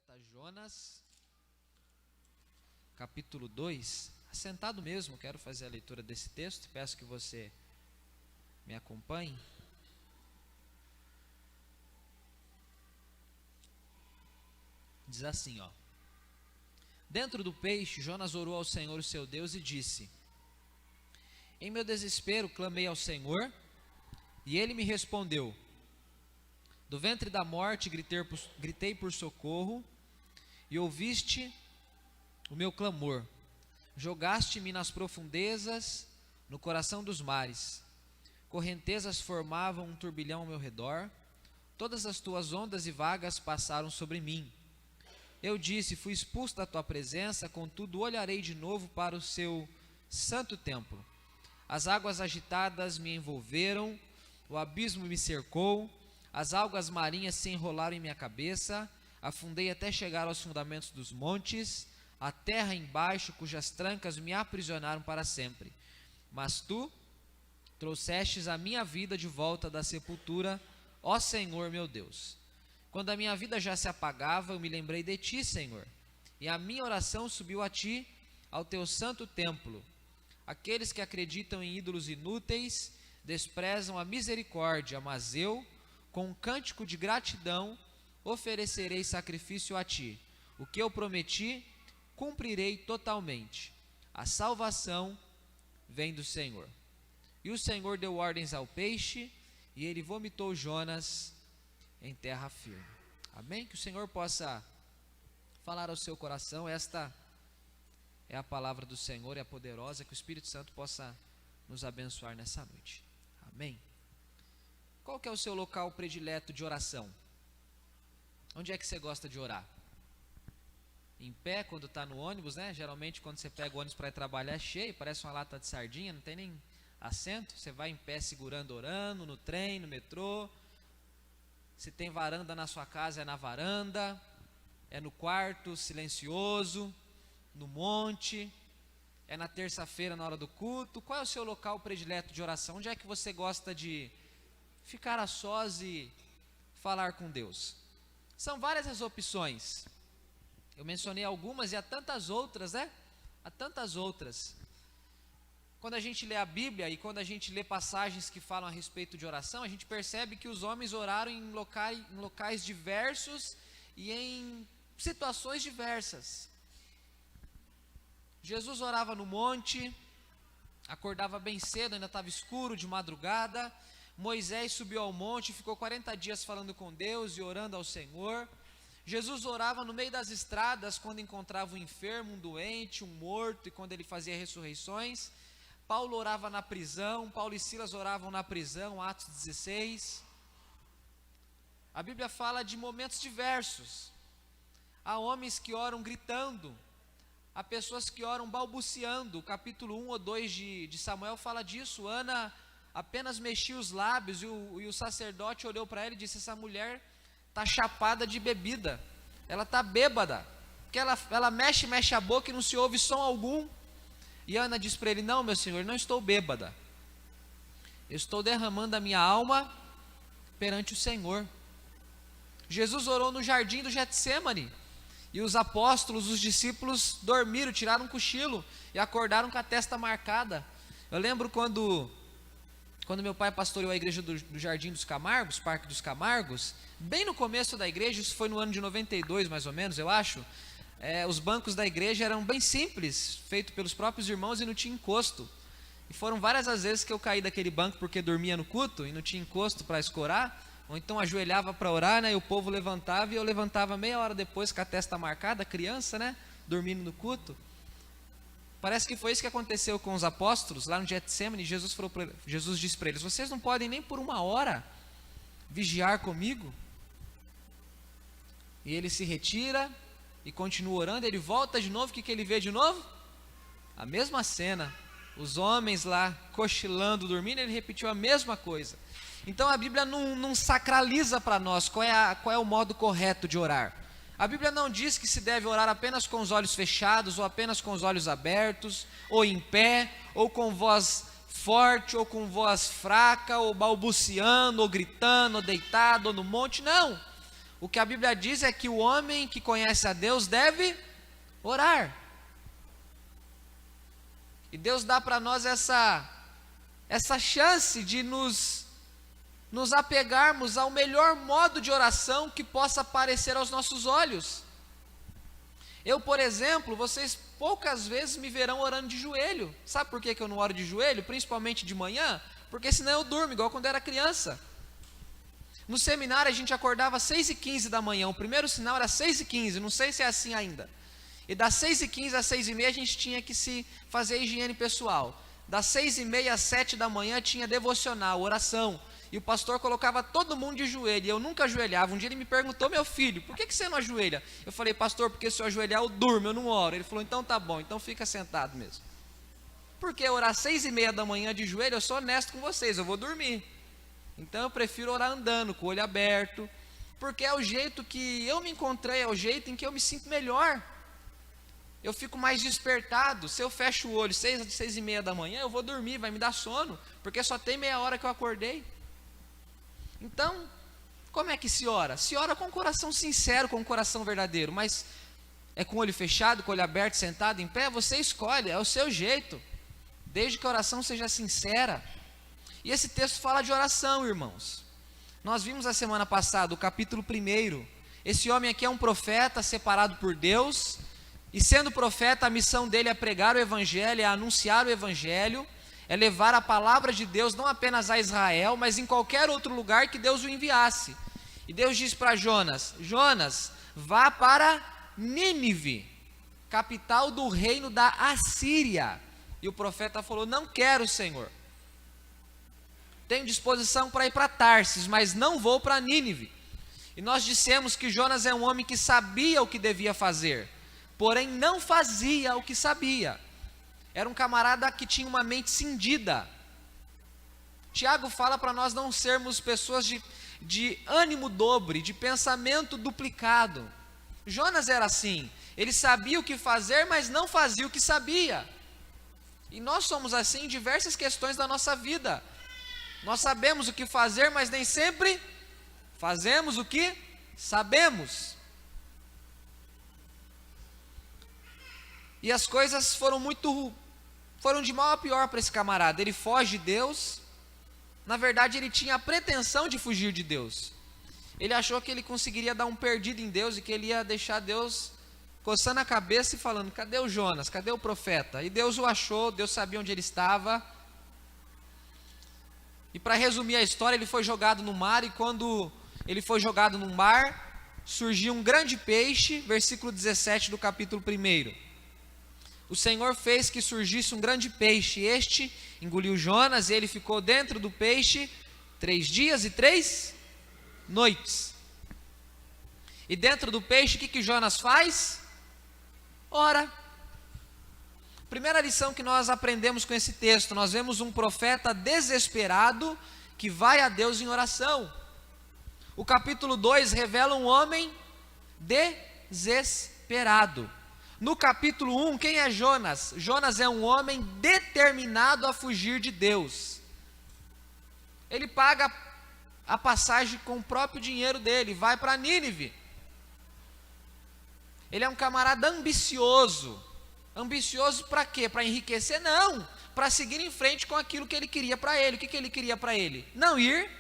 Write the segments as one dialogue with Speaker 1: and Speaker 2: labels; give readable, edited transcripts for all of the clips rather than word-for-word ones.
Speaker 1: profeta Jonas, capítulo 2. Assentado mesmo, quero fazer a leitura desse texto, peço que você me acompanhe. Diz assim, ó: Dentro do peixe, Jonas orou ao Senhor, o seu Deus, e disse: Em meu desespero clamei ao Senhor, e ele me respondeu. Do ventre da morte gritei por socorro, e ouviste o meu clamor. Jogaste-me nas profundezas, no coração dos mares. Correntezas formavam um turbilhão ao meu redor. Todas as tuas ondas e vagas passaram sobre mim. Eu disse: fui expulso da tua presença, contudo olharei de novo para o seu santo templo. As águas agitadas me envolveram, o abismo me cercou, as algas marinhas se enrolaram em minha cabeça, afundei até chegar aos fundamentos dos montes, a terra embaixo, cujas trancas me aprisionaram para sempre. Mas tu trouxestes a minha vida de volta da sepultura, ó Senhor meu Deus. Quando a minha vida já se apagava, eu me lembrei de ti, Senhor, e a minha oração subiu a ti, ao teu santo templo. Aqueles que acreditam em ídolos inúteis desprezam a misericórdia, mas eu, com um cântico de gratidão, oferecerei sacrifício a ti. O que eu prometi, cumprirei totalmente. A salvação vem do Senhor. E o Senhor deu ordens ao peixe, e ele vomitou Jonas em terra firme. Amém? Que o Senhor possa falar ao seu coração. Esta é a palavra do Senhor, é poderosa, que o Espírito Santo possa nos abençoar nessa noite. Amém? Qual que é o seu local predileto de oração? Onde é que você gosta de orar? Em pé, quando está no ônibus, né? Geralmente quando você pega o ônibus para ir trabalhar é cheio, parece uma lata de sardinha, não tem nem assento. Você vai em pé segurando, orando, no trem, no metrô. Se tem varanda na sua casa, é na varanda, é no quarto silencioso, no monte, é na terça-feira na hora do culto. Qual é o seu local predileto de oração? Onde é que você gosta de ficar a sós e falar com Deus? São várias as opções. Eu mencionei algumas e há tantas outras, né? Há tantas outras. Quando a gente lê a Bíblia e quando a gente lê passagens que falam a respeito de oração, a gente percebe que os homens oraram em locais diversos e em situações diversas. Jesus orava no monte, acordava bem cedo, ainda estava escuro, de madrugada. Moisés subiu ao monte e ficou 40 dias falando com Deus e orando ao Senhor. Jesus orava no meio das estradas, quando encontrava um enfermo, um doente, um morto, e quando ele fazia ressurreições. Paulo orava na prisão, Paulo e Silas oravam na prisão, Atos 16. A Bíblia fala de momentos diversos. Há homens que oram gritando, há pessoas que oram balbuciando. O capítulo 1 ou 2 de Samuel fala disso. Ana apenas mexia os lábios e o sacerdote olhou para ela e disse: essa mulher está chapada de bebida, ela está bêbada, porque ela mexe a boca e não se ouve som algum. E Ana diz para ele: não, meu senhor, não estou bêbada, eu estou derramando a minha alma perante o Senhor. Jesus orou no jardim do Getsêmani, e os apóstolos, os discípulos dormiram, tiraram um cochilo e acordaram com a testa marcada. Eu lembro quando meu pai pastoreou a igreja do Jardim dos Camargos, Parque dos Camargos, bem no começo da igreja, isso foi no ano de 92 mais ou menos, eu acho. Os bancos da igreja eram bem simples, feito pelos próprios irmãos e não tinha encosto. E foram várias as vezes que eu caí daquele banco porque dormia no culto e não tinha encosto para escorar, ou então ajoelhava para orar, né, e o povo levantava e eu levantava meia hora depois com a testa marcada, criança, né, dormindo no culto. Parece que foi isso que aconteceu com os apóstolos lá no Getsêmani. Jesus disse para eles: vocês não podem nem por uma hora vigiar comigo? E ele se retira e continua orando. Ele volta de novo, o que ele vê de novo? A mesma cena, os homens lá cochilando, dormindo. Ele repetiu a mesma coisa. Então a Bíblia não sacraliza para nós qual é o modo correto de orar. A Bíblia não diz que se deve orar apenas com os olhos fechados, ou apenas com os olhos abertos, ou em pé, ou com voz forte, ou com voz fraca, ou balbuciando, ou gritando, ou deitado, ou no monte. Não! O que a Bíblia diz é que o homem que conhece a Deus deve orar. E Deus dá para nós essa chance de nos apegarmos ao melhor modo de oração que possa aparecer aos nossos olhos. Eu, por exemplo, vocês poucas vezes me verão orando de joelho. Sabe por que eu não oro de joelho? Principalmente de manhã? Porque senão eu durmo, igual quando era criança. No seminário a gente acordava às 6h15 da manhã, o primeiro sinal era 6h15, não sei se é assim ainda. E das 6h15 às 6h30 a gente tinha que se fazer higiene pessoal. Das 6h30 às 7 da manhã tinha devocional, oração. E o pastor colocava todo mundo de joelho, e eu nunca ajoelhava. Um dia ele me perguntou: meu filho, por que você não ajoelha? Eu falei: pastor, porque se eu ajoelhar eu durmo, eu não oro. Ele falou: então tá bom, então fica sentado mesmo. Porque orar 6h30 da manhã de joelho, eu sou honesto com vocês, eu vou dormir. Então eu prefiro orar andando, com o olho aberto, porque é o jeito que eu me encontrei, é o jeito em que eu me sinto melhor. Eu fico mais despertado. Se eu fecho o olho 6h30 da manhã, eu vou dormir, vai me dar sono, porque só tem meia hora que eu acordei. Então, como é que se ora? Se ora com o coração sincero, com o coração verdadeiro, mas é com o olho fechado, com o olho aberto, sentado em pé, você escolhe, é o seu jeito, desde que a oração seja sincera. E esse texto fala de oração, irmãos. Nós vimos a semana passada, o capítulo 1. Esse homem aqui é um profeta separado por Deus, e sendo profeta, a missão dele é pregar o evangelho, é anunciar o evangelho, é levar a palavra de Deus não apenas a Israel, mas em qualquer outro lugar que Deus o enviasse. E Deus diz para Jonas: Jonas, vá para Nínive, capital do reino da Assíria. E o profeta falou: não quero, Senhor. Tenho disposição para ir para Tarsis, mas não vou para Nínive. E nós dissemos que Jonas é um homem que sabia o que devia fazer, porém não fazia o que sabia. Era um camarada que tinha uma mente cindida. Tiago fala para nós não sermos pessoas de ânimo dobre, de pensamento duplicado. Jonas era assim, ele sabia o que fazer, mas não fazia o que sabia. E nós somos assim em diversas questões da nossa vida. Nós sabemos o que fazer, mas nem sempre fazemos o que sabemos. E as coisas foram de mal a pior para esse camarada. Ele foge de Deus. Na verdade, ele tinha a pretensão de fugir de Deus. Ele achou que ele conseguiria dar um perdido em Deus e que ele ia deixar Deus coçando a cabeça e falando: cadê o Jonas? Cadê o profeta? E Deus o achou, Deus sabia onde ele estava. E para resumir a história, ele foi jogado no mar, e quando ele foi jogado no mar, surgiu um grande peixe, versículo 17 do capítulo 1. O Senhor fez que surgisse um grande peixe, este engoliu Jonas, e ele ficou dentro do peixe 3 dias e 3 noites. E dentro do peixe, o que Jonas faz? Ora. Primeira lição que nós aprendemos com esse texto, nós vemos um profeta desesperado que vai a Deus em oração. O capítulo 2 revela um homem desesperado. No capítulo 1, quem é Jonas? Jonas é um homem determinado a fugir de Deus. Ele paga a passagem com o próprio dinheiro dele, vai para Nínive. Ele é um camarada ambicioso. Ambicioso para quê? Para enriquecer? Não, para seguir em frente com aquilo que ele queria para ele. O que ele queria para ele? Não ir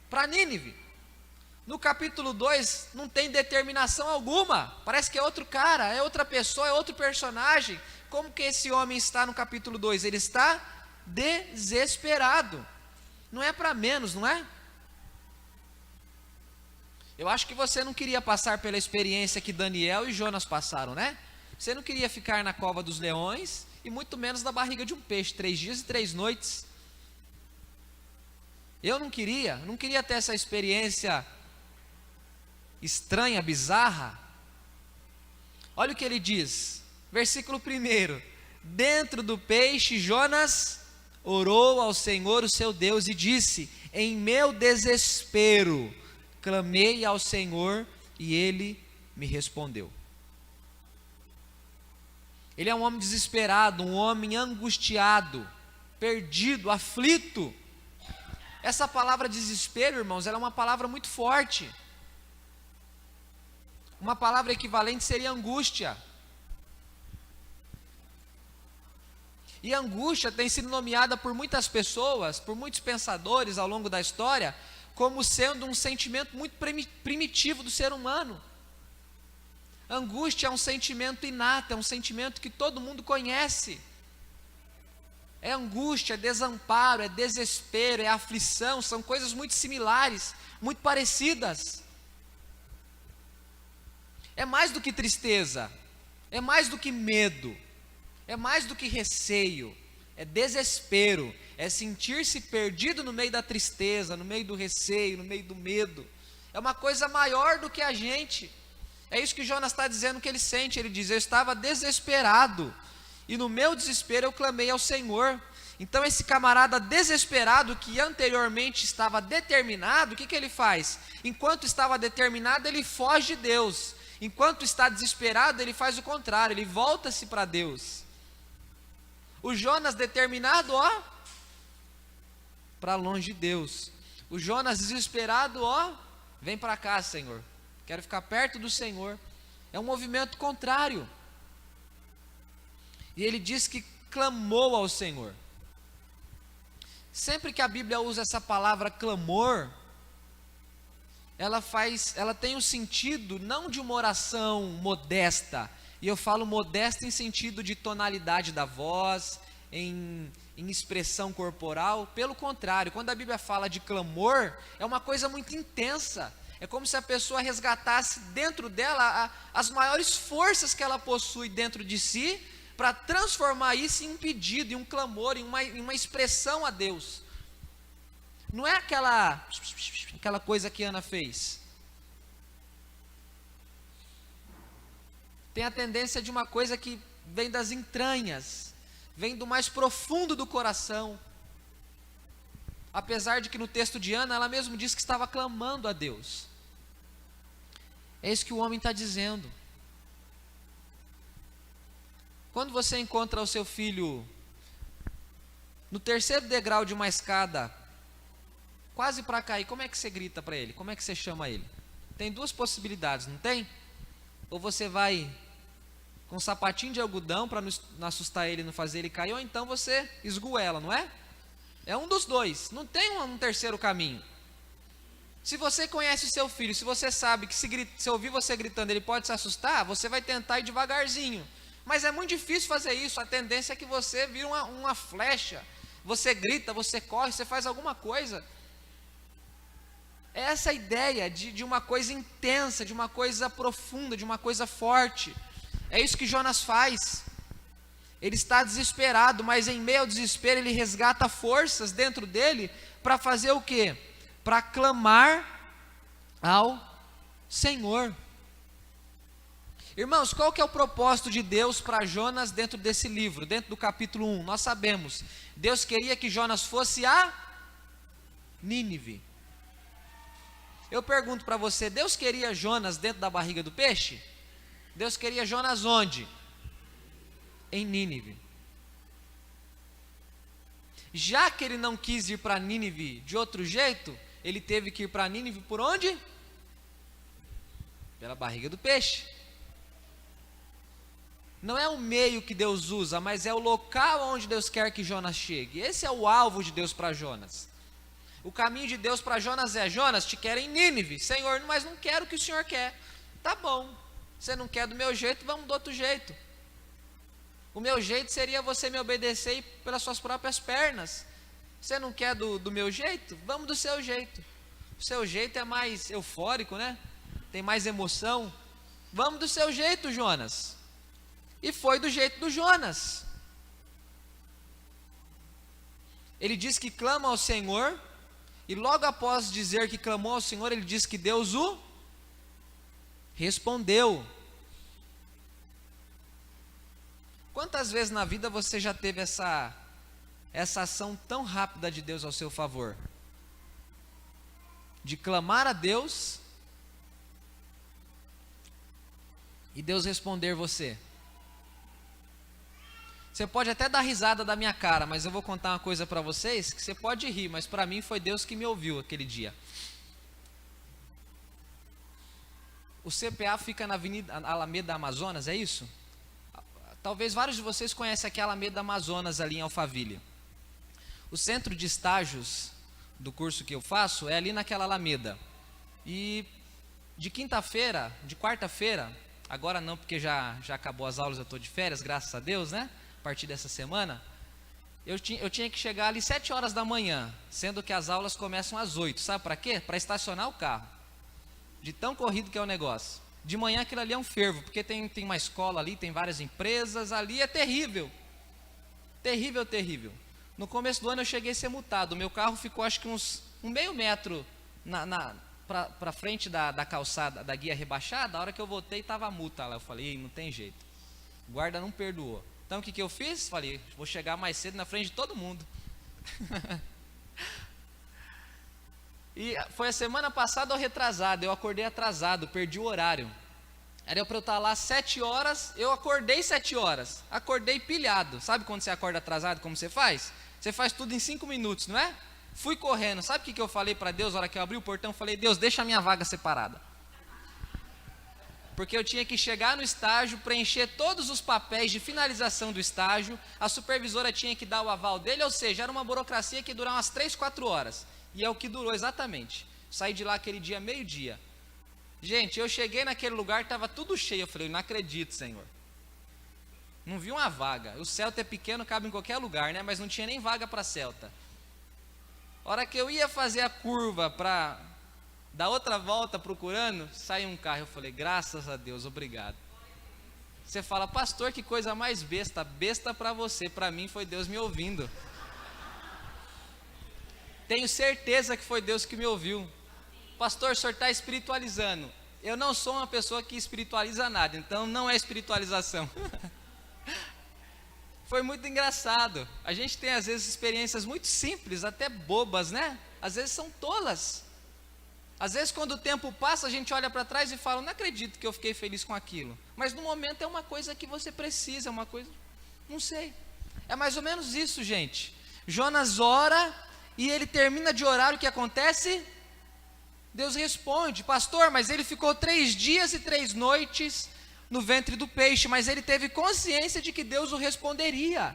Speaker 1: para Nínive. No capítulo 2 não tem determinação alguma, parece que é outro cara, é outra pessoa, é outro personagem. Como que esse homem está no capítulo 2? Ele está desesperado. Não é para menos, não é? Eu acho que você não queria passar pela experiência que Daniel e Jonas passaram, né? Você não queria ficar na cova dos leões, e muito menos na barriga de um peixe, 3 dias e 3 noites. Eu não queria ter essa experiência estranha, bizarra. Olha o que ele diz, versículo 1: dentro do peixe Jonas orou ao Senhor o seu Deus e disse: em meu desespero clamei ao Senhor e ele me respondeu. Ele é um homem desesperado, um homem angustiado, perdido, aflito. Essa palavra desespero, irmãos, ela é uma palavra muito forte. Uma palavra equivalente seria angústia. E angústia tem sido nomeada por muitas pessoas, por muitos pensadores ao longo da história, como sendo um sentimento muito primitivo do ser humano. Angústia é um sentimento inato, é um sentimento que todo mundo conhece. É angústia, é desamparo, é desespero, é aflição, são coisas muito similares, muito parecidas. É mais do que tristeza, é mais do que medo, é mais do que receio, é desespero, é sentir-se perdido no meio da tristeza, no meio do receio, no meio do medo. É uma coisa maior do que a gente. É isso que Jonas está dizendo que ele sente. Ele diz: eu estava desesperado, e no meu desespero eu clamei ao Senhor. Então esse camarada desesperado, que anteriormente estava determinado, o que ele faz? Enquanto estava determinado, ele foge de Deus. Enquanto está desesperado, ele faz o contrário, ele volta-se para Deus. O Jonas determinado, para longe de Deus. O Jonas desesperado, vem para cá, Senhor. Quero ficar perto do Senhor. É um movimento contrário. E ele diz que clamou ao Senhor. Sempre que a Bíblia usa essa palavra clamor, ela tem um sentido não de uma oração modesta, e eu falo modesta em sentido de tonalidade da voz, em expressão corporal. Pelo contrário, quando a Bíblia fala de clamor, é uma coisa muito intensa. É como se a pessoa resgatasse dentro dela as maiores forças que ela possui dentro de si, para transformar isso em um pedido, em um clamor, em uma expressão a Deus. Não é aquela coisa que Ana fez. Tem a tendência de uma coisa que vem das entranhas, vem do mais profundo do coração. Apesar de que no texto de Ana, ela mesma diz que estava clamando a Deus. É isso que o homem está dizendo. Quando você encontra o seu filho no terceiro degrau de uma escada, quase para cair, como é que você grita para ele? Como é que você chama ele? Tem duas possibilidades, não tem? Ou você vai com um sapatinho de algodão para não assustar ele, não fazer ele cair, ou então você esgoela, não é? É um dos dois, não tem um terceiro caminho. Se você conhece o seu filho, se você sabe que se ouvir você gritando ele pode se assustar, você vai tentar ir devagarzinho. Mas é muito difícil fazer isso. A tendência é que você vira uma flecha. Você grita, você corre, você faz alguma coisa. É essa ideia de uma coisa intensa, de uma coisa profunda, de uma coisa forte. É isso que Jonas faz. Ele está desesperado, mas em meio ao desespero ele resgata forças dentro dele para fazer o quê? Para clamar ao Senhor. Irmãos, qual que é o propósito de Deus para Jonas dentro desse livro, dentro do capítulo 1? Nós sabemos, Deus queria que Jonas fosse a Nínive. Eu pergunto para você, Deus queria Jonas dentro da barriga do peixe? Deus queria Jonas onde? Em Nínive. Já que ele não quis ir para Nínive de outro jeito, ele teve que ir para Nínive por onde? Pela barriga do peixe. Não é o meio que Deus usa, mas é o local onde Deus quer que Jonas chegue. Esse é o alvo de Deus para Jonas. O caminho de Deus para Jonas é: Jonas, te quero em Nínive. Senhor, mas não quero o que o Senhor quer. Tá bom, você não quer do meu jeito, vamos do outro jeito. O meu jeito seria você me obedecer pelas suas próprias pernas. Você não quer do meu jeito? Vamos do seu jeito. O seu jeito é mais eufórico, né? Tem mais emoção. Vamos do seu jeito, Jonas. E foi do jeito do Jonas. Ele diz que clama ao Senhor, e logo após dizer que clamou ao Senhor, ele diz que Deus o respondeu. Quantas vezes na vida você já teve essa ação tão rápida de Deus ao seu favor? De clamar a Deus e Deus responder você. Você pode até dar risada da minha cara, mas eu vou contar uma coisa para vocês, que você pode rir, mas para mim foi Deus que me ouviu aquele dia. O CPA fica na Avenida Alameda Amazonas, é isso? Talvez vários de vocês conhecem aqui a Alameda Amazonas ali em Alphaville. O centro de estágios do curso que eu faço é ali naquela Alameda. E de quarta-feira, agora não porque já acabou as aulas, eu estou de férias, graças a Deus, né? A partir dessa semana, eu tinha que chegar ali 7 horas da manhã, sendo que as aulas começam às 8, sabe para quê? Para estacionar o carro, de tão corrido que é o negócio. De manhã aquilo ali é um fervo, porque tem uma escola ali, tem várias empresas, ali é terrível, terrível, terrível. No começo do ano eu cheguei a ser multado, o meu carro ficou acho que um meio metro para frente da calçada, da guia rebaixada. A hora que eu voltei estava a multa lá, eu falei, não tem jeito, o guarda não perdoou. Então o que eu fiz? Falei, vou chegar mais cedo na frente de todo mundo. E foi a semana passada ou retrasada, eu acordei atrasado, perdi o horário. Era para eu estar lá 7 horas, eu acordei 7 horas, acordei pilhado. Sabe quando você acorda atrasado, como você faz? Você faz tudo em 5 minutos, não é? Fui correndo, sabe o que eu falei para Deus? Na hora que eu abri o portão, eu falei, Deus, deixa a minha vaga separada. Porque eu tinha que chegar no estágio, preencher todos os papéis de finalização do estágio, a supervisora tinha que dar o aval dele, ou seja, era uma burocracia que ia durar umas 3, 4 horas. E é o que durou exatamente. Saí de lá aquele dia, meio-dia. Gente, eu cheguei naquele lugar, estava tudo cheio. Eu falei, não acredito, Senhor. Não vi uma vaga. O Celta é pequeno, cabe em qualquer lugar, né? Mas não tinha nem vaga para Celta. A hora que eu ia fazer a curva para dar outra volta procurando, saiu um carro. Eu falei, graças a Deus, obrigado. Você fala, pastor, que coisa mais besta. Besta para você, para mim foi Deus me ouvindo. Tenho certeza que foi Deus que me ouviu. Pastor, o senhor está espiritualizando. Eu não sou uma pessoa que espiritualiza nada, então não é espiritualização. Foi muito engraçado. A gente tem às vezes experiências muito simples, até bobas, né? Às vezes são tolas. Às vezes quando o tempo passa, a gente olha para trás e fala, não acredito que eu fiquei feliz com aquilo. Mas no momento é uma coisa que você precisa, uma coisa, não sei. É mais ou menos isso, gente. Jonas ora e ele termina de orar, o que acontece? Deus responde, pastor, mas ele ficou 3 dias e 3 noites no ventre do peixe, mas ele teve consciência de que Deus o responderia.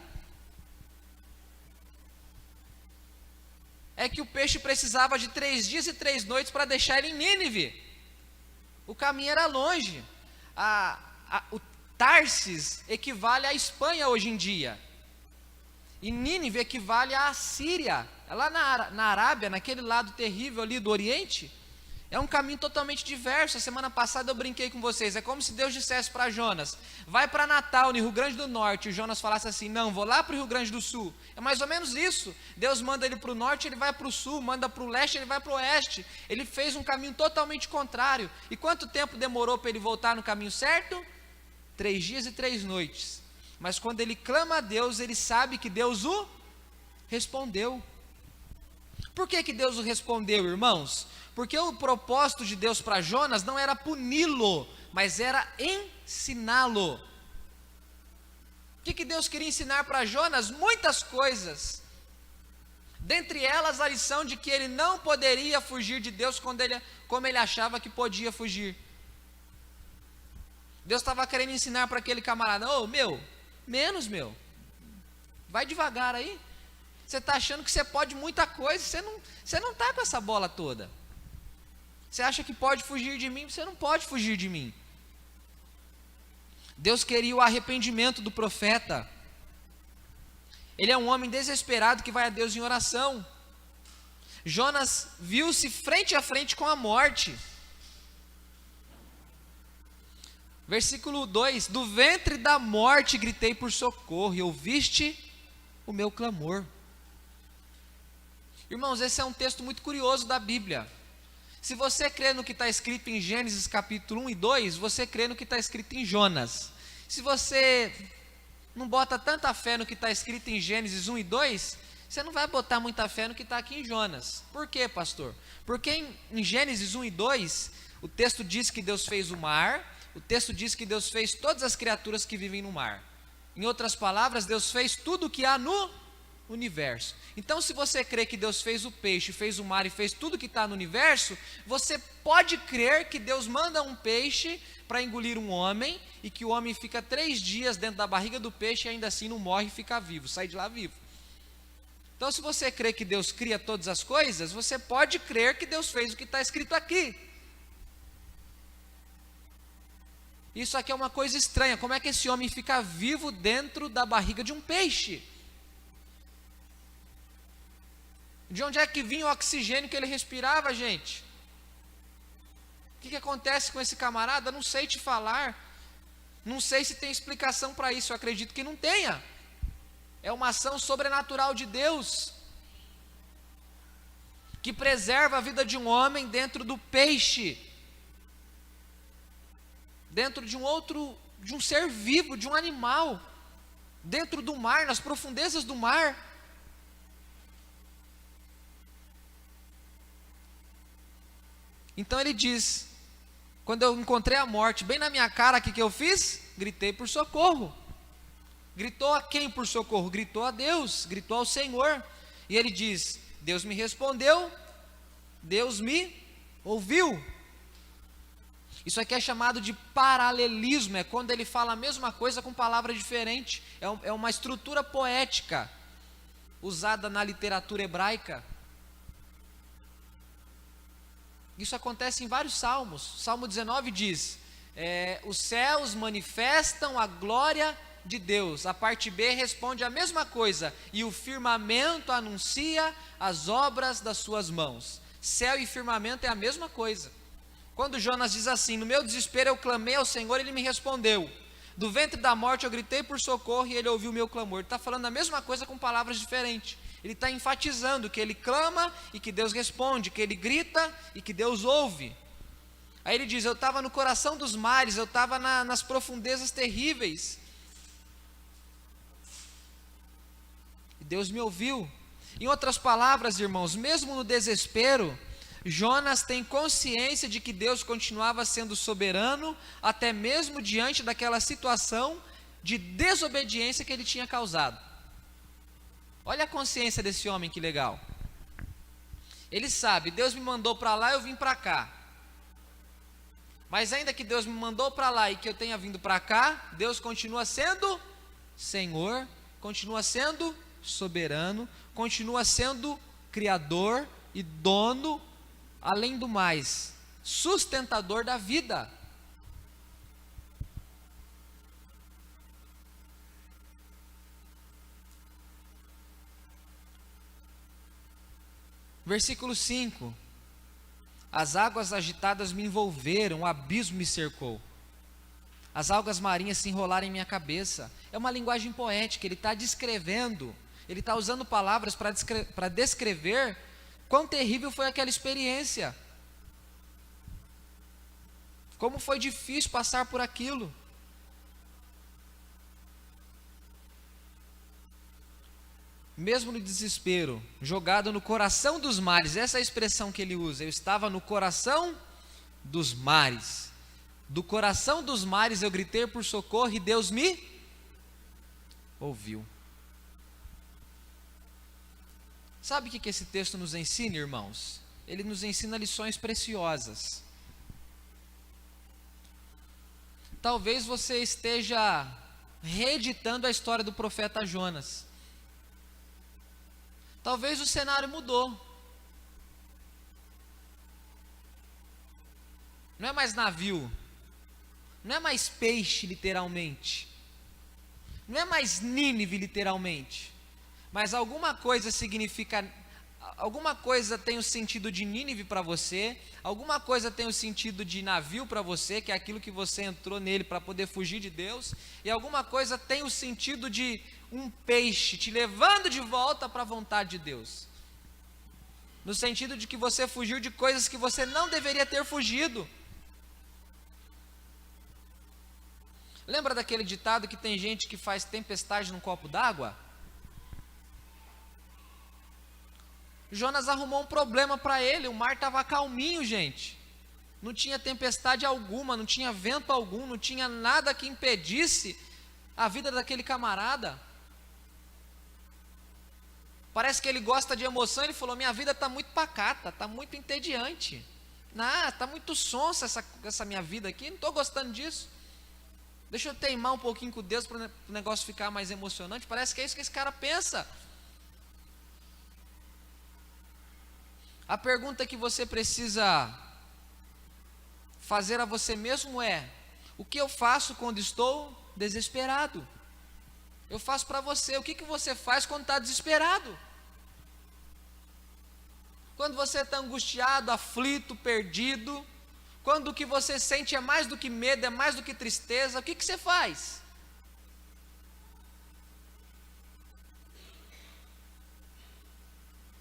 Speaker 1: É que o peixe precisava de 3 dias e 3 noites para deixar ele em Nínive. O caminho era longe. O Tarsis equivale à Espanha hoje em dia. E Nínive equivale à Síria. Lá na Arábia, naquele lado terrível ali do Oriente, é um caminho totalmente diverso. A semana passada eu brinquei com vocês. É como se Deus dissesse para Jonas, vai para Natal, no Rio Grande do Norte. E o Jonas falasse assim, não, vou lá para o Rio Grande do Sul. É mais ou menos isso. Deus manda ele para o norte, ele vai para o sul. Manda para o leste, ele vai para o oeste. Ele fez um caminho totalmente contrário. E quanto tempo demorou para ele voltar no caminho certo? 3 dias e 3 noites. Mas quando ele clama a Deus, ele sabe que Deus o respondeu. Por que Deus o respondeu, irmãos? Porque o propósito de Deus para Jonas não era puni-lo, mas era ensiná-lo. O que Deus queria ensinar para Jonas? Muitas coisas. Dentre elas a lição de que ele não poderia fugir de Deus como ele achava que podia fugir. Deus estava querendo ensinar para aquele camarada, menos, vai devagar aí. Você está achando que você pode muita coisa, você não está com essa bola toda. Você acha que pode fugir de mim, você não pode fugir de mim. Deus queria o arrependimento do profeta. Ele é um homem desesperado que vai a Deus em oração. Jonas viu-se frente a frente com a morte. Versículo 2, do ventre da morte gritei por socorro, e ouviste o meu clamor. Irmãos, esse é um texto muito curioso da Bíblia. Se você crê no que está escrito em Gênesis capítulo 1 e 2, você crê no que está escrito em Jonas. Se você não bota tanta fé no que está escrito em Gênesis 1 e 2, você não vai botar muita fé no que está aqui em Jonas. Por quê, pastor? Porque em Gênesis 1 e 2, o texto diz que Deus fez o mar, o texto diz que Deus fez todas as criaturas que vivem no mar. Em outras palavras, Deus fez tudo o que há no universo. Então, se você crê que Deus fez o peixe, fez o mar e fez tudo que está no universo, você pode crer que Deus manda um peixe para engolir um homem, e que o homem fica 3 dias dentro da barriga do peixe e ainda assim não morre e fica vivo, sai de lá vivo. Então, se você crê que Deus cria todas as coisas, você pode crer que Deus fez o que está escrito aqui. Isso aqui é uma coisa estranha. Como é que esse homem fica vivo dentro da barriga de um peixe? De onde é que vinha o oxigênio que ele respirava, gente? O que acontece com esse camarada? Não sei te falar. Não sei se tem explicação para isso. Eu acredito que não tenha. É uma ação sobrenatural de Deus, que preserva a vida de um homem dentro do peixe, dentro de um ser vivo, de um animal, dentro do mar, nas profundezas do mar. Então ele diz: quando eu encontrei a morte bem na minha cara, o que eu fiz? Gritei por socorro. Gritou a quem por socorro? Gritou a Deus, gritou ao Senhor. E ele diz: Deus me respondeu, Deus me ouviu. Isso aqui é chamado de paralelismo, é quando ele fala a mesma coisa com palavra diferente. É uma estrutura poética usada na literatura hebraica. Isso acontece em vários salmos. Salmo 19 diz: os céus manifestam a glória de Deus. A parte B responde a mesma coisa: e o firmamento anuncia as obras das suas mãos. Céu e firmamento é a mesma coisa. Quando Jonas diz assim: no meu desespero eu clamei ao Senhor, ele me respondeu. Do ventre da morte eu gritei por socorro e ele ouviu o meu clamor. Ele está falando a mesma coisa com palavras diferentes. Ele está enfatizando que ele clama e que Deus responde, que ele grita e que Deus ouve. Aí ele diz: eu estava no coração dos mares, eu estava nas profundezas terríveis, e Deus me ouviu. Em outras palavras, irmãos, mesmo no desespero, Jonas tem consciência de que Deus continuava sendo soberano, até mesmo diante daquela situação de desobediência que ele tinha causado. Olha a consciência desse homem, que legal. Ele sabe: Deus me mandou para lá, eu vim para cá. Mas ainda que Deus me mandou para lá e que eu tenha vindo para cá, Deus continua sendo Senhor, continua sendo soberano, continua sendo Criador e dono, além do mais, sustentador da vida. Versículo 5: as águas agitadas me envolveram, o abismo me cercou, as algas marinhas se enrolaram em minha cabeça. É uma linguagem poética, ele está descrevendo, ele está usando palavras para descrever quão terrível foi aquela experiência, como foi difícil passar por aquilo. Mesmo no desespero, jogado no coração dos mares, essa é a expressão que ele usa: eu estava no coração dos mares. Do coração dos mares eu gritei por socorro e Deus me ouviu. Sabe o que esse texto nos ensina, irmãos? Ele nos ensina lições preciosas. Talvez você esteja reeditando a história do profeta Jonas. Talvez o cenário mudou. Não é mais navio, não é mais peixe literalmente, não é mais Nínive literalmente, mas alguma coisa significa, alguma coisa tem o sentido de Nínive para você, alguma coisa tem o sentido de navio para você, que é aquilo que você entrou nele para poder fugir de Deus, e alguma coisa tem o sentido de um peixe te levando de volta para a vontade de Deus, no sentido de que você fugiu de coisas que você não deveria ter fugido. Lembra daquele ditado que tem gente que faz tempestade num copo d'água? Jonas arrumou um problema para ele, o mar estava calminho, gente, não tinha tempestade alguma, não tinha vento algum, não tinha nada que impedisse a vida daquele camarada. Parece que ele gosta de emoção. Ele falou: minha vida está muito pacata, está muito entediante. Está muito sonsa essa minha vida aqui, não estou gostando disso. Deixa eu teimar um pouquinho com Deus para o negócio ficar mais emocionante. Parece que é isso que esse cara pensa. A pergunta que você precisa fazer a você mesmo é: o que eu faço quando estou desesperado? Eu faço para você. O que você faz quando está desesperado? Quando você está angustiado, aflito, perdido, quando o que você sente é mais do que medo, é mais do que tristeza, o que você faz?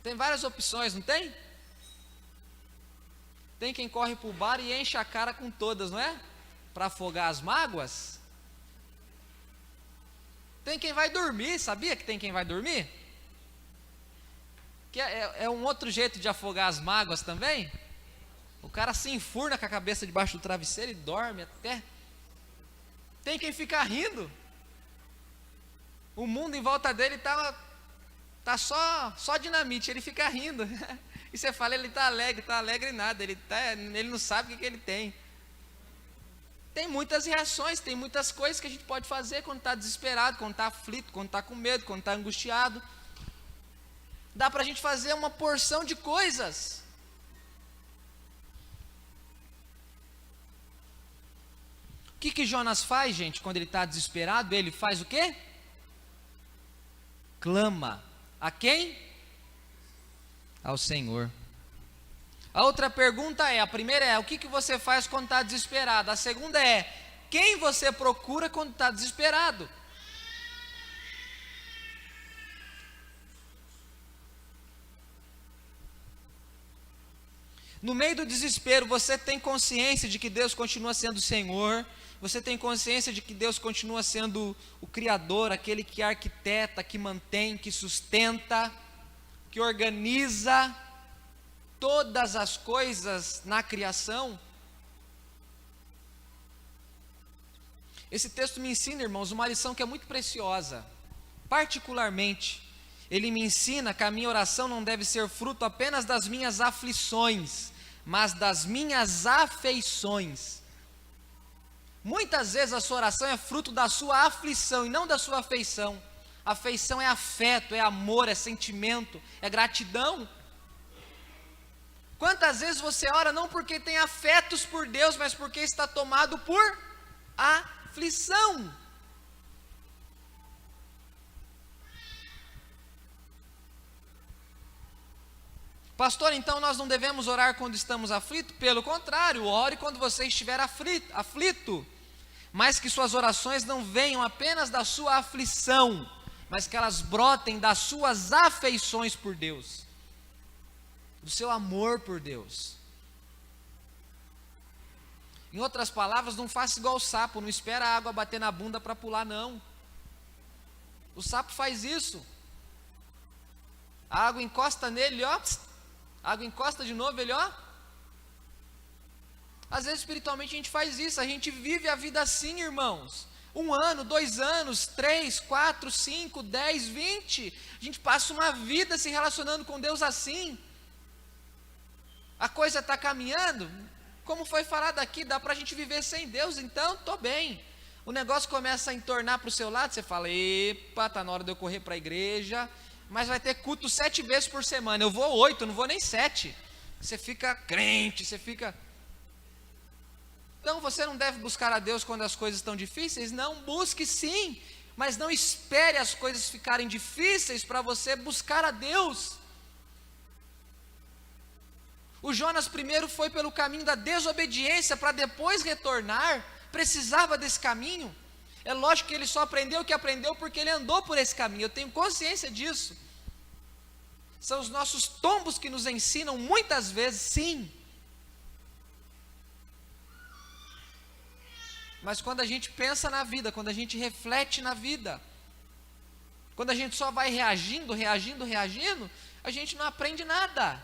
Speaker 1: Tem várias opções, não tem? Tem quem corre para o bar e enche a cara com todas, não é? Para afogar as mágoas. Tem quem vai dormir, sabia que tem quem vai dormir? Que é um outro jeito de afogar as mágoas também. O cara se enfurna com a cabeça debaixo do travesseiro e dorme até. Tem quem fica rindo. O mundo em volta dele tá só dinamite, ele fica rindo. E você fala: ele está alegre nada, ele não sabe o que ele tem. Tem muitas reações, tem muitas coisas que a gente pode fazer quando está desesperado, quando está aflito, quando está com medo, quando está angustiado. Dá para a gente fazer uma porção de coisas. O que Jonas faz, gente, quando ele está desesperado? Ele faz o quê? Clama. A quem? Ao Senhor. A outra pergunta é: a primeira é: o que você faz quando está desesperado? A segunda é: quem você procura quando está desesperado? No meio do desespero, você tem consciência de que Deus continua sendo o Senhor? Você tem consciência de que Deus continua sendo o Criador, aquele que arquiteta, que mantém, que sustenta, que organiza todas as coisas na criação? Esse texto me ensina, irmãos, uma lição que é muito preciosa. Particularmente, ele me ensina que a minha oração não deve ser fruto apenas das minhas aflições, mas das minhas afeições. Muitas vezes a sua oração é fruto da sua aflição e não da sua afeição. Afeição é afeto, é amor, é sentimento, é gratidão. Quantas vezes você ora não porque tem afetos por Deus, mas porque está tomado por aflição? Pastor, então nós não devemos orar quando estamos aflitos? Pelo contrário, ore quando você estiver aflito. Mas que suas orações não venham apenas da sua aflição, mas que elas brotem das suas afeições por Deus, do seu amor por Deus. Em outras palavras, não faça igual o sapo, não espera a água bater na bunda para pular, não. O sapo faz isso. A água encosta nele, ó. A água encosta de novo, ele, ó. Às vezes espiritualmente a gente faz isso, a gente vive a vida assim, irmãos. 1 ano, 2 anos, 3, 4, 5, 10, 20. A gente passa uma vida se relacionando com Deus assim. A coisa está caminhando, como foi falado aqui, dá para a gente viver sem Deus, então estou bem. O negócio começa a entornar para o seu lado, você fala: epa, está na hora de eu correr para a igreja, mas vai ter culto 7 vezes por semana, eu vou 8, não vou nem 7. Você fica crente, você fica... Então você não deve buscar a Deus quando as coisas estão difíceis? Não, busque sim, mas não espere as coisas ficarem difíceis para você buscar a Deus. O Jonas primeiro foi pelo caminho da desobediência para depois retornar, precisava desse caminho. É lógico que ele só aprendeu o que aprendeu porque ele andou por esse caminho, eu tenho consciência disso. São os nossos tombos que nos ensinam muitas vezes, sim. Mas quando a gente pensa na vida, quando a gente reflete na vida, quando a gente só vai reagindo, a gente não aprende nada.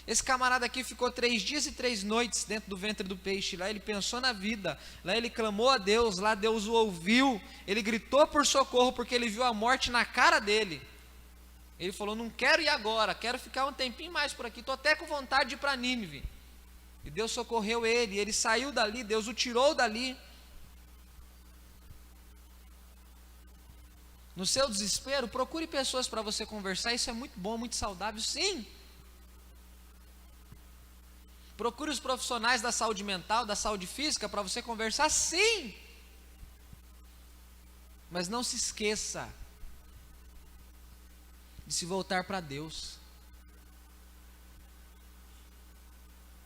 Speaker 1: Esse camarada aqui ficou 3 dias e 3 noites dentro do ventre do peixe. Lá ele pensou na vida, lá ele clamou a Deus, lá Deus o ouviu. Ele gritou por socorro porque ele viu a morte na cara dele. Ele falou: não quero ir agora, quero ficar um tempinho mais por aqui, estou até com vontade de ir para Nínive. E Deus socorreu ele, ele saiu dali, Deus o tirou dali. No seu desespero, procure pessoas para você conversar, isso é muito bom, muito saudável, sim. Procure os profissionais da saúde mental, da saúde física, para você conversar, sim. Mas não se esqueça de se voltar para Deus.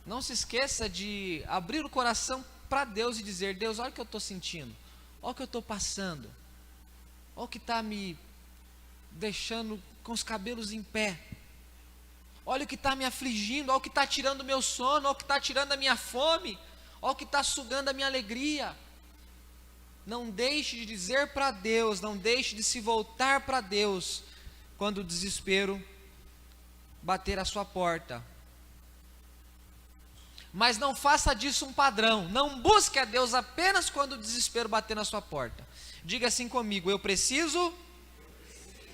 Speaker 1: Não se esqueça de abrir o coração para Deus e dizer: Deus, olha o que eu estou sentindo, olha o que eu estou passando, olha o que está me deixando com os cabelos em pé, olha o que está me afligindo, olha o que está tirando o meu sono, olha o que está tirando a minha fome, olha o que está sugando a minha alegria. Não deixe de dizer para Deus, não deixe de se voltar para Deus, quando o desespero bater a sua porta. Mas não faça disso um padrão, não busque a Deus apenas quando o desespero bater na sua porta. Diga assim comigo: eu preciso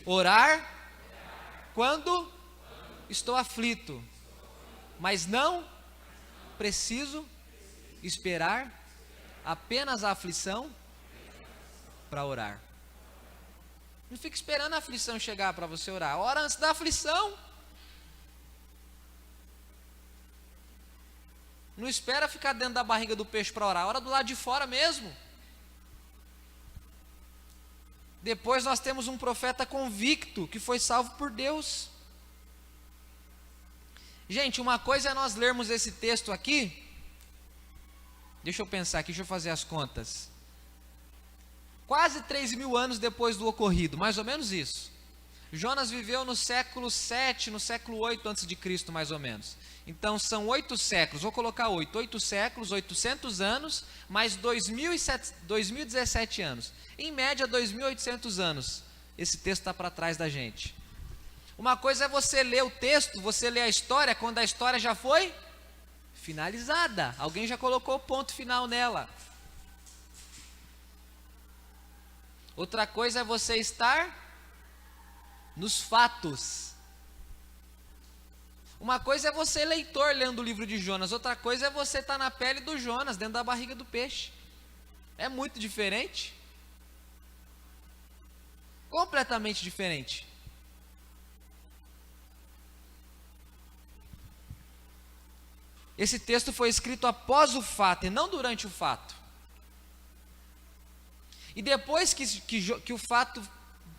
Speaker 1: orar quando estou aflito, mas não preciso esperar apenas a aflição para orar. Não fique esperando a aflição chegar para você orar, ora antes da aflição. Não espera ficar dentro da barriga do peixe para orar, ora do lado de fora mesmo. Depois nós temos um profeta convicto, que foi salvo por Deus. Gente, uma coisa é nós lermos esse texto aqui, deixa eu pensar aqui, deixa eu fazer as contas. Quase 3.000 anos depois do ocorrido, mais ou menos isso. Jonas viveu no século 7, no século 8 antes de Cristo, mais ou menos. Então são 8 séculos, vou colocar 8 séculos, 800 anos, mais 2017 anos. Em média 2.800 anos, esse texto está para trás da gente. Uma coisa é você ler o texto, você ler a história, quando a história já foi finalizada. Alguém já colocou o ponto final nela. Outra coisa é você estar nos fatos. Uma coisa é você, leitor, lendo o livro de Jonas. Outra coisa é você estar na pele do Jonas, dentro da barriga do peixe. É muito diferente. Completamente diferente. Esse texto foi escrito após o fato e não durante o fato. E depois que o fato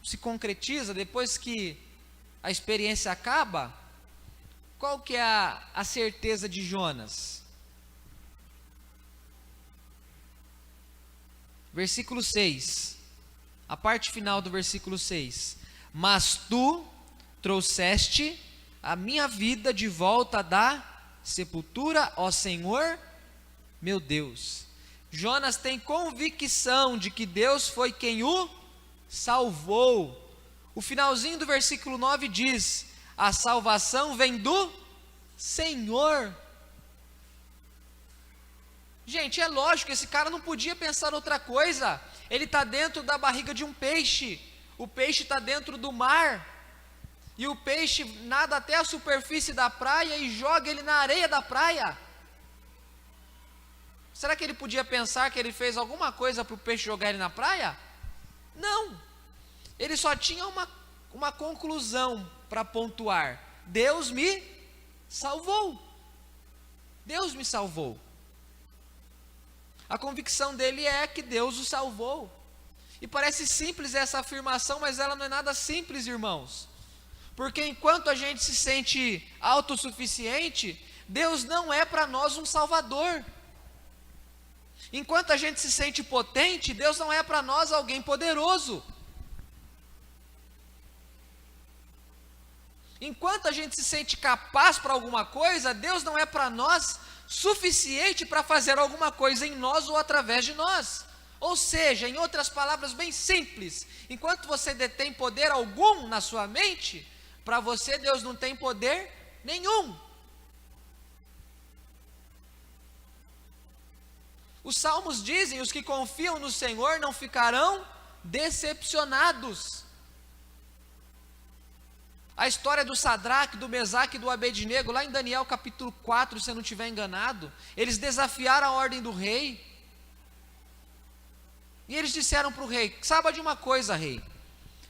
Speaker 1: se concretiza, depois que a experiência acaba, qual que é a certeza de Jonas? Versículo 6, a parte final do versículo 6. Mas tu trouxeste a minha vida de volta da sepultura, ó Senhor, meu Deus. Jonas tem convicção de que Deus foi quem o salvou. O finalzinho do versículo 9 diz: a salvação vem do Senhor. Gente, é lógico, esse cara não podia pensar outra coisa. Ele está dentro da barriga de um peixe, o peixe está dentro do mar, e o peixe nada até a superfície da praia e joga ele na areia da praia. Será que ele podia pensar que ele fez alguma coisa para o peixe jogar ele na praia? Não. Ele só tinha uma conclusão para pontuar: Deus me salvou. Deus me salvou. A convicção dele é que Deus o salvou. E parece simples essa afirmação, mas ela não é nada simples, irmãos. Porque enquanto a gente se sente autossuficiente, Deus não é para nós um salvador. Enquanto a gente se sente potente, Deus não é para nós alguém poderoso. Enquanto a gente se sente capaz para alguma coisa, Deus não é para nós suficiente para fazer alguma coisa em nós ou através de nós. Ou seja, em outras palavras bem simples, enquanto você detém poder algum na sua mente, para você Deus não tem poder nenhum. Os salmos dizem: os que confiam no Senhor não ficarão decepcionados. A história do Sadraque, do Mesaque e do Abednego, lá em Daniel capítulo 4, se eu não estiver enganado, eles desafiaram a ordem do rei, e eles disseram para o rei: saiba de uma coisa, rei,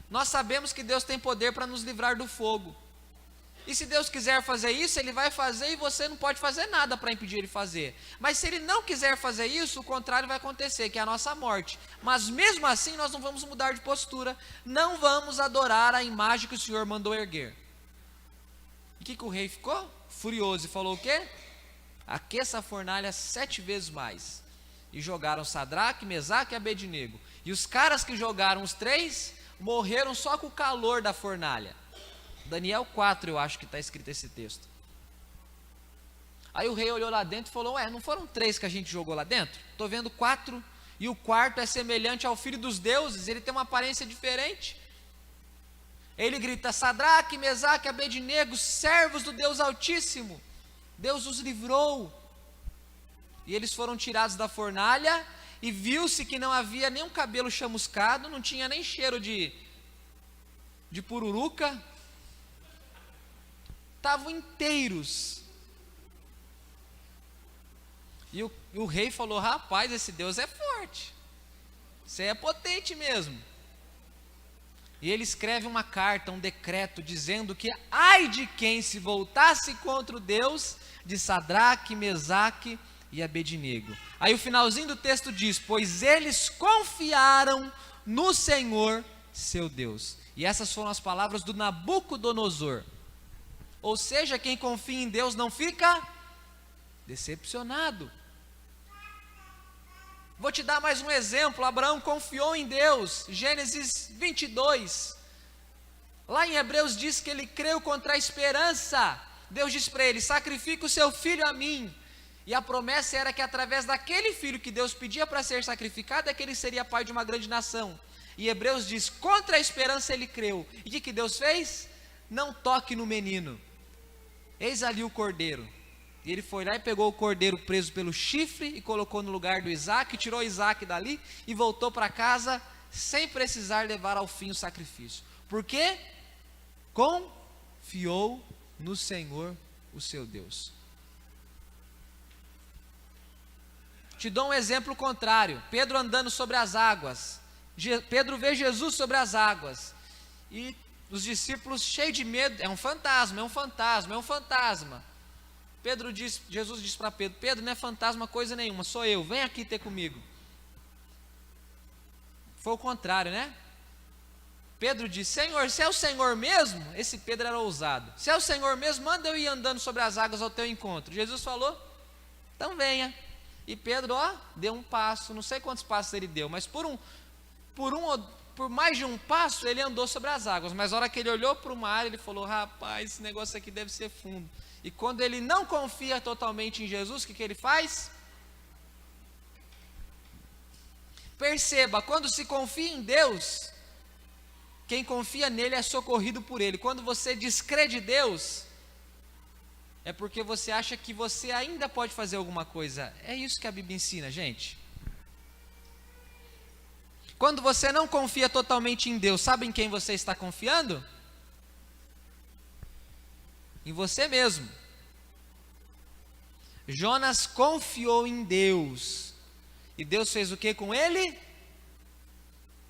Speaker 1: nós sabemos que Deus tem poder para nos livrar do fogo, e se Deus quiser fazer isso, Ele vai fazer, e você não pode fazer nada para impedir Ele fazer. Mas se Ele não quiser fazer isso, o contrário vai acontecer, que é a nossa morte. Mas mesmo assim nós não vamos mudar de postura, não vamos adorar a imagem que o Senhor mandou erguer. E o que o rei ficou? Furioso, e falou o quê? Aqueça a fornalha 7 vezes mais. E jogaram Sadraque, Mesaque e Abednego. E os caras que jogaram os 3, morreram só com o calor da fornalha. Daniel 4, eu acho que está escrito esse texto. Aí o rei olhou lá dentro e falou: não foram 3 que a gente jogou lá dentro? Estou vendo 4, e o quarto é semelhante ao filho dos deuses, ele tem uma aparência diferente. Ele grita: Sadraque, Mesaque, Abednego, servos do Deus Altíssimo, Deus os livrou. E eles foram tirados da fornalha, e viu-se que não havia nenhum cabelo chamuscado, não tinha nem cheiro de pururuca, estavam inteiros. E o rei falou: rapaz, esse Deus é forte, você é potente mesmo. E ele escreve uma carta, um decreto, dizendo que ai de quem se voltasse contra o Deus de Sadraque, Mesaque e Abednego. Aí o finalzinho do texto diz: pois eles confiaram no Senhor seu Deus. E essas foram as palavras do Nabucodonosor. Ou seja, quem confia em Deus não fica decepcionado. Vou te dar mais um exemplo. Abraão confiou em Deus, Gênesis 22. Lá em Hebreus diz que ele creu contra a esperança. Deus disse para ele: sacrifique o seu filho a mim. E a promessa era que através daquele filho que Deus pedia para ser sacrificado, é que ele seria pai de uma grande nação. E Hebreus diz: contra a esperança ele creu. E o que Deus fez? Não toque no menino, eis ali o cordeiro. E ele foi lá e pegou o cordeiro preso pelo chifre e colocou no lugar do Isaac, tirou Isaac dali e voltou para casa sem precisar levar ao fim o sacrifício. Por quê? Confiou no Senhor, o seu Deus. Te dou um exemplo contrário. Pedro andando sobre as águas. Pedro vê Jesus sobre as águas. E os discípulos cheios de medo: é um fantasma, é um fantasma, é um fantasma. Jesus disse para Pedro: Pedro, não é fantasma coisa nenhuma, sou eu, vem aqui ter comigo. Foi o contrário, né? Pedro disse: Senhor, se é o Senhor mesmo, esse Pedro era ousado, se é o Senhor mesmo, manda eu ir andando sobre as águas ao teu encontro. Jesus falou: então venha. E Pedro, deu um passo, não sei quantos passos ele deu, mas por mais de um passo ele andou sobre as águas. Mas na hora que ele olhou para o mar, ele falou: rapaz, esse negócio aqui deve ser fundo. E quando ele não confia totalmente em Jesus, o que ele faz? Perceba, quando se confia em Deus, quem confia nele é socorrido por ele. Quando você descrê de Deus, é porque você acha que você ainda pode fazer alguma coisa. É isso que a Bíblia ensina, gente. Quando você não confia totalmente em Deus, sabe em quem você está confiando? Em você mesmo. Jonas confiou em Deus. E Deus fez o que com ele?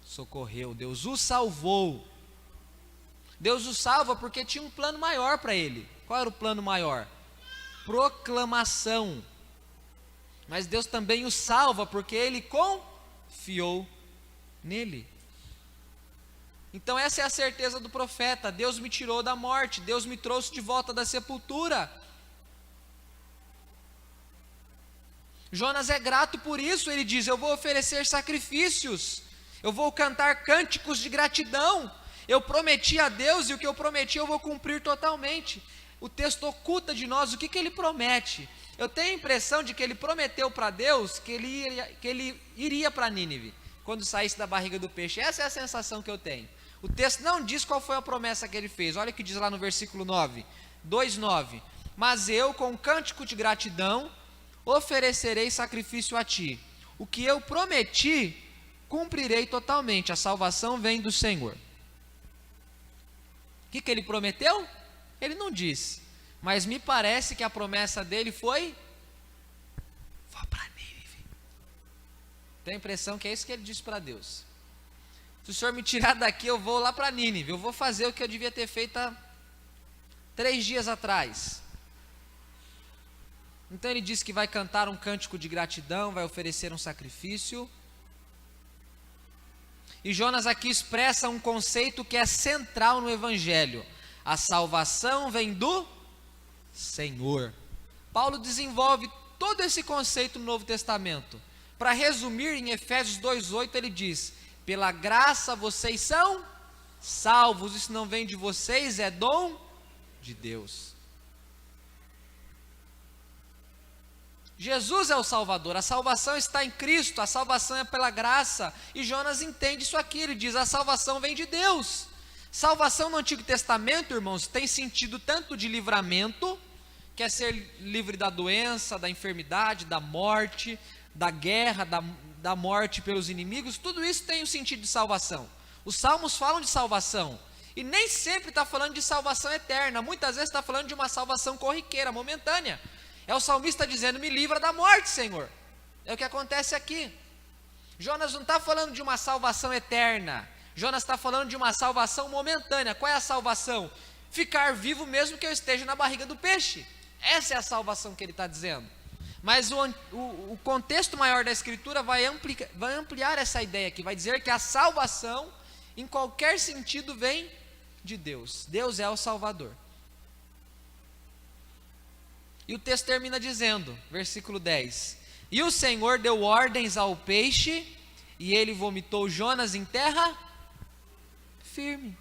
Speaker 1: Socorreu. Deus o salvou. Deus o salva porque tinha um plano maior para ele. Qual era o plano maior? Proclamação. Mas Deus também o salva porque ele confiou nele. Então essa é a certeza do profeta: Deus me tirou da morte, Deus me trouxe de volta da sepultura. Jonas é grato por isso. Ele diz: eu vou oferecer sacrifícios, eu vou cantar cânticos de gratidão. Eu prometi a Deus, e o que eu prometi eu vou cumprir totalmente. O texto oculta de nós o que ele promete. Eu tenho a impressão de que ele prometeu para Deus que ele iria para Nínive quando saísse da barriga do peixe. Essa é a sensação que eu tenho. O texto não diz qual foi a promessa que ele fez. Olha o que diz lá no versículo 9, 2:9. Mas eu, com cântico de gratidão, oferecerei sacrifício a ti. O que eu prometi, cumprirei totalmente. A salvação vem do Senhor. O que ele prometeu? Ele não disse, mas me parece que a promessa dele foi: vou para Nínive. Tenho a impressão que é isso que ele disse para Deus: se o Senhor me tirar daqui, eu vou lá para Nínive, eu vou fazer o que eu devia ter feito há 3 dias atrás. Então ele disse que vai cantar um cântico de gratidão, vai oferecer um sacrifício. E Jonas aqui expressa um conceito que é central no Evangelho: a salvação vem do Senhor. Paulo desenvolve todo esse conceito no Novo Testamento. Para resumir, em Efésios 2,8 ele diz: pela graça vocês são salvos, isso não vem de vocês, é dom de Deus. Jesus é o Salvador, a salvação está em Cristo, a salvação é pela graça, e Jonas entende isso aqui, ele diz: a salvação vem de Deus. Salvação no Antigo Testamento, irmãos, tem sentido tanto de livramento, que é ser livre da doença, da enfermidade, da morte, da guerra, da morte pelos inimigos, tudo isso tem um sentido de salvação. Os salmos falam de salvação, e nem sempre está falando de salvação eterna, muitas vezes está falando de uma salvação corriqueira, momentânea. É o salmista dizendo: me livra da morte, Senhor. É o que acontece aqui. Jonas não está falando de uma salvação eterna, Jonas está falando de uma salvação momentânea. Qual é a salvação? Ficar vivo mesmo que eu esteja na barriga do peixe. Essa é a salvação que ele está dizendo. Mas o contexto maior da Escritura vai ampliar essa ideia aqui, vai dizer que a salvação, em qualquer sentido, vem de Deus. Deus é o Salvador. E o texto termina dizendo, versículo 10: e o Senhor deu ordens ao peixe, e ele vomitou Jonas em terra firme.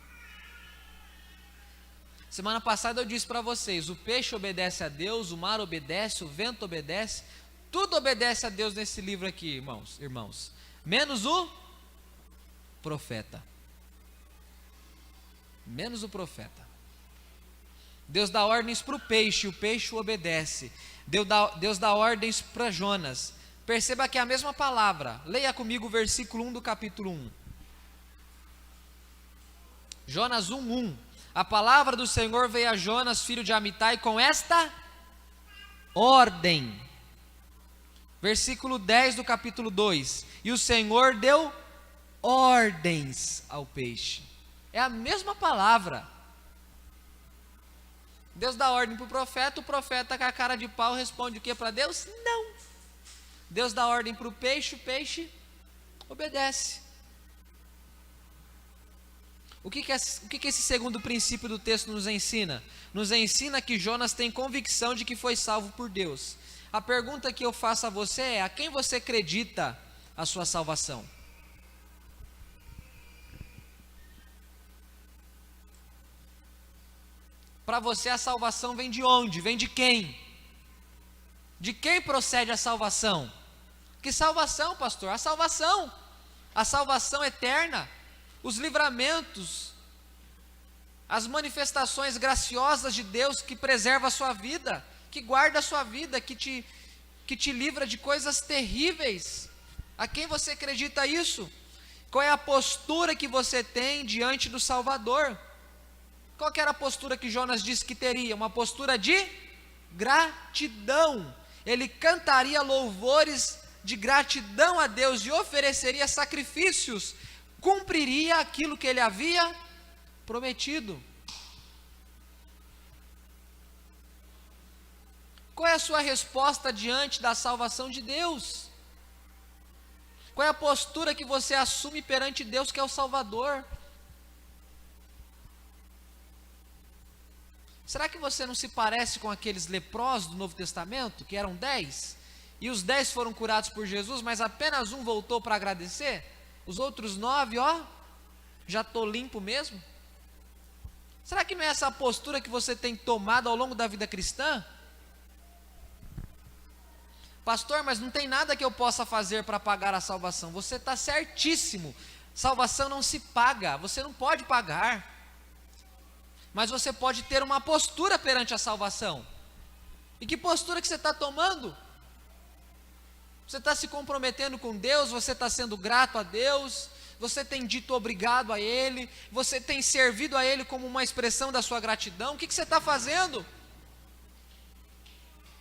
Speaker 1: Semana passada eu disse para vocês: o peixe obedece a Deus, o mar obedece, o vento obedece, tudo obedece a Deus nesse livro aqui, irmãos, menos o profeta. Menos o profeta. Deus dá ordens para o peixe o obedece. Deus dá ordens para Jonas. Perceba que é a mesma palavra. Leia comigo o versículo 1 do capítulo 1. Jonas 1:1. A palavra do Senhor veio a Jonas, filho de Amitai, com esta ordem. Versículo 10 do capítulo 2. E o Senhor deu ordens ao peixe. É a mesma palavra. Deus dá ordem para o profeta com a cara de pau responde o que para Deus? Não. Deus dá ordem para o peixe obedece. O que esse segundo princípio do texto nos ensina? Nos ensina que Jonas tem convicção de que foi salvo por Deus. A pergunta que eu faço a você é: a quem você acredita a sua salvação? Para você a salvação vem de onde? Vem de quem? De quem procede a salvação? Que salvação, pastor? A salvação eterna, os livramentos, as manifestações graciosas de Deus que preserva a sua vida, que guarda a sua vida, que te livra de coisas terríveis. A quem você acredita isso? Qual é a postura que você tem diante do Salvador? Qual que era a postura que Jonas disse que teria? Uma postura de gratidão. Ele cantaria louvores de gratidão a Deus e ofereceria sacrifícios, cumpriria aquilo que ele havia prometido. Qual é a sua resposta diante da salvação de Deus? Qual é a postura que você assume perante Deus, que é o Salvador? Será que você não se parece com aqueles leprosos do Novo Testamento, que eram 10? E os 10 foram curados por Jesus, mas apenas um voltou para agradecer? Os outros 9, já estou limpo mesmo? Será que não é essa a postura que você tem tomado ao longo da vida cristã? Pastor, mas não tem nada que eu possa fazer para pagar a salvação. Você está certíssimo. Salvação não se paga, você não pode pagar. Mas você pode ter uma postura perante a salvação. E que postura que você está tomando? Você está se comprometendo com Deus? Você está sendo grato a Deus? você tem dito obrigado a Ele, você tem servido a Ele como uma expressão da sua gratidão? O que você está fazendo?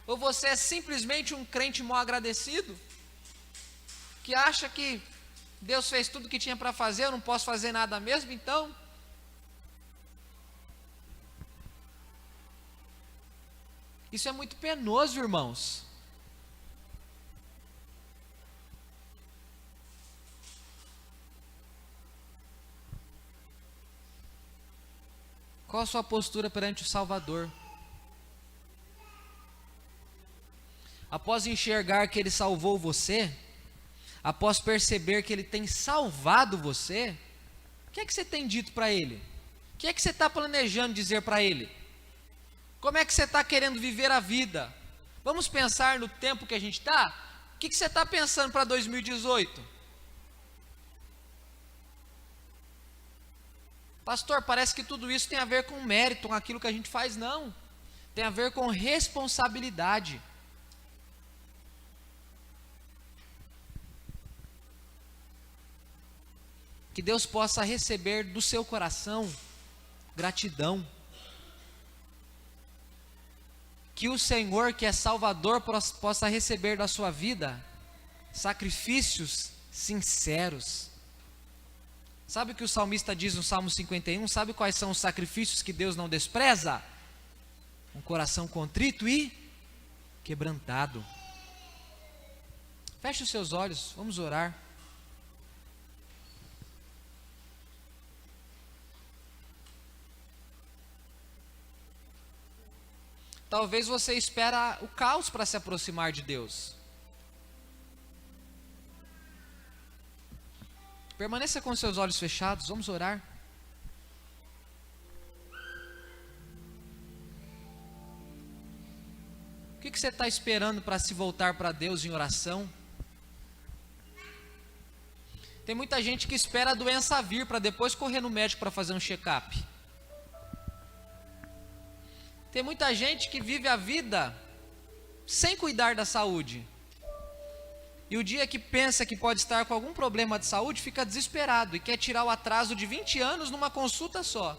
Speaker 1: Ou você é simplesmente um crente mal agradecido, que acha que Deus fez tudo o que tinha para fazer, eu não posso fazer nada mesmo, então? Isso é muito penoso, irmãos. Qual a sua postura perante o Salvador? Após enxergar que Ele salvou você, após perceber que Ele tem salvado você, o que é que você tem dito para Ele? O que é que você está planejando dizer para Ele? Como é que você está querendo viver a vida? Vamos pensar no tempo que a gente está? O que você está pensando para 2018? Pastor, parece que tudo isso tem a ver com mérito, com aquilo que a gente faz. Não, tem a ver com responsabilidade. Que Deus possa receber do seu coração gratidão. Que o Senhor, que é Salvador, possa receber da sua vida sacrifícios sinceros. Sabe o que o salmista diz no Salmo 51? Sabe quais são os sacrifícios que Deus não despreza? Um coração contrito e quebrantado. Feche os seus olhos, vamos orar. Talvez você espera o caos para se aproximar de Deus. Permaneça com seus olhos fechados, vamos orar. O que você está esperando para se voltar para Deus em oração? Tem muita gente que espera a doença vir para depois correr no médico para fazer um check-up. Tem muita gente que vive a vida sem cuidar da saúde. E o dia que pensa que pode estar com algum problema de saúde, fica desesperado e quer tirar o atraso de 20 anos numa consulta só.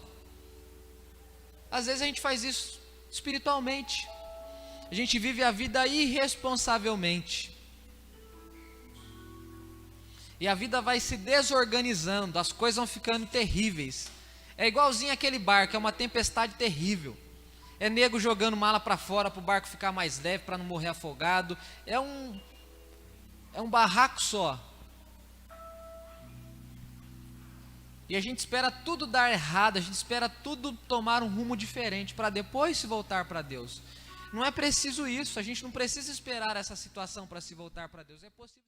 Speaker 1: Às vezes a gente faz isso espiritualmente. A gente vive a vida irresponsavelmente. E a vida vai se desorganizando, as coisas vão ficando terríveis. É igualzinho aquele barco, é uma tempestade terrível. É nego jogando mala para fora para o barco ficar mais leve, para não morrer afogado. É um barraco só. E a gente espera tudo dar errado, a gente espera tudo tomar um rumo diferente para depois se voltar para Deus. Não é preciso isso, a gente não precisa esperar essa situação para se voltar para Deus. É possível.